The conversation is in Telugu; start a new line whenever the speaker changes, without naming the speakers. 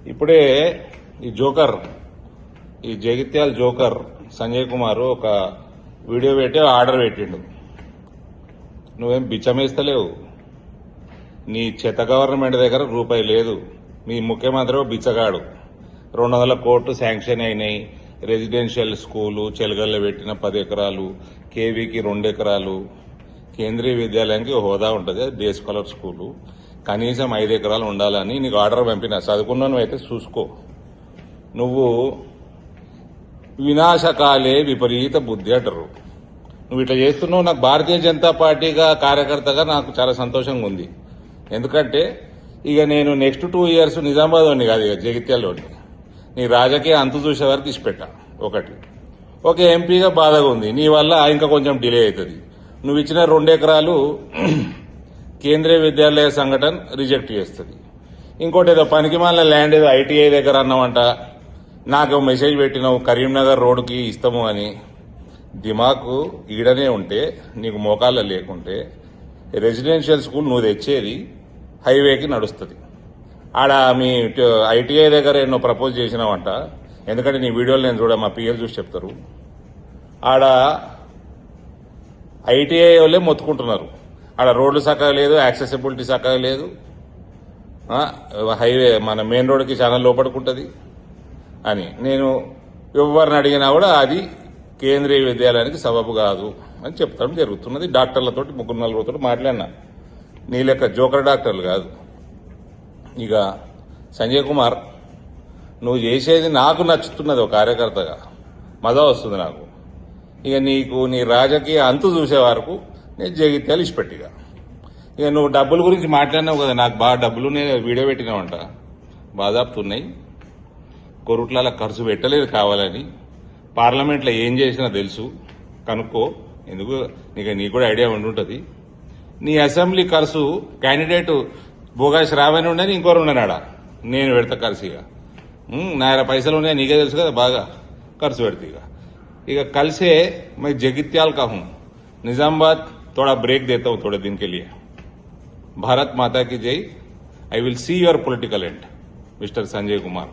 ఇప్పుడే ఈ జోకర్ ఈ జగిత్యాల జోకర్ సంజయ్ కుమార్ ఒక వీడియో పెట్టి ఆర్డర్ పెట్టిండు. నువ్వేం బిచ్చమేస్తలేవు. నీ చెత్త గవర్నమెంట్ దగ్గర రూపాయి లేదు. మీ ముఖ్యమంత్రి బిచ్చగాడు. 200 కోట్లు శాంక్షన్ అయినాయి. రెసిడెన్షియల్ స్కూలు చెలగల్లో పెట్టిన 10 ఎకరాలు, కేవీకి 2 ఎకరాలు, కేంద్రీయ విద్యాలయానికి హోదా ఉంటుంది, డే స్కాలర్ స్కూలు, కనీసం 5 ఎకరాలు ఉండాలని నీకు ఆర్డర్ పంపిన. చదువుకున్నాను అయితే చూసుకో. నువ్వు వినాశకాలే విపరీత బుద్ధి అంటారు. నువ్వు ఇట్లా చేస్తున్నావు. నాకు భారతీయ జనతా పార్టీగా కార్యకర్తగా నాకు చాలా సంతోషంగా ఉంది. ఎందుకంటే ఇక నేను నెక్స్ట్ 2 ఇయర్స్ నిజామాబాద్ వాడిని కాదు, ఇక జగిత్యాలలోని నీ రాజకీయ అంతు చూసే వరకు తీసిపెట్టా. ఒక ఎంపీగా బాధగా ఉంది. నీ వల్ల ఇంకా కొంచెం డిలే అవుతుంది. నువ్వు ఇచ్చిన 2 ఎకరాలు కేంద్రీయ విద్యాలయ సంఘటన రిజెక్ట్ చేస్తుంది. ఇంకోటి ఏదో పనికిమాలిన ల్యాండ్ ఏదో ఐటీఐ దగ్గర అన్నావంట. నాకు మెసేజ్ పెట్టినావు కరీంనగర్ రోడ్డుకి ఇస్తాము అని. దిమాకు ఈడనే ఉంటే నీకు మోకాళ్ళ లేకుంటే రెసిడెన్షియల్ స్కూల్ నువ్వు తెచ్చేది హైవేకి నడుస్తుంది. ఆడ మీ ఐటీఐ దగ్గర ఎన్నో ప్రపోజ్ చేసినావంట. ఎందుకంటే నీ వీడియోలు నేను చూడ మా పిఎల్ చూసి చెప్తారు. ఆడ ఐటీఐ వాళ్ళే మొత్తుకుంటున్నారు. ఆడ రోడ్లు చక్కగా లేదు, యాక్సెసిబిలిటీ చక్కగా లేదు. హైవే మన మెయిన్ రోడ్డుకి చాలా లోపడుకుంటుంది అని నేను ఎవరిని అడిగినా కూడా అది కేంద్రీయ విద్యాలయానికి సబబు కాదు అని చెప్తాం జరుగుతున్నది. డాక్టర్లతోటి 3-4 మాట్లాడినా. నీ లెక్క జోకర్ డాక్టర్లు కాదు. ఇక సంజయ్ కుమార్, నువ్వు చేసేది నాకు నచ్చుతున్నది. ఒక కార్యకర్తగా మజా వస్తుంది నాకు. ఇక నీకు నీ రాజకీయ అంతు చూసే వరకు నేను జగిత్యాలు ఇచ్చిపెట్టిగా. ఇక నువ్వు డబ్బుల గురించి మాట్లాడినావు కదా, నాకు బాగా డబ్బులు వీడియో పెట్టినావంట. బాధాపుతున్నాయి. కోరుట్ల ఖర్చు పెట్టలేదు కావాలని. పార్లమెంట్లో ఏం చేసినా తెలుసు, కనుక్కో. ఎందుకు నీకు కూడా ఐడియా ఉండుంటుంది. నీ అసెంబ్లీ ఖర్చు క్యాండిడేట్ బోగా శ్రావణి ఉండని ఇంకోరు ఉండనాడా. నేను పెడతా ఖర్చు. నా పైసలు ఉన్నాయి, నీకే తెలుసు కదా, బాగా ఖర్చు పెడతా. ఇక కలిసే मैं जगित्याल का हूं. निजामाबाद थोड़ा ब्रेक देता हूं थोड़े दिन के लिए. भारत माता की जय. I will see your political and, mister Sanjay Kumar.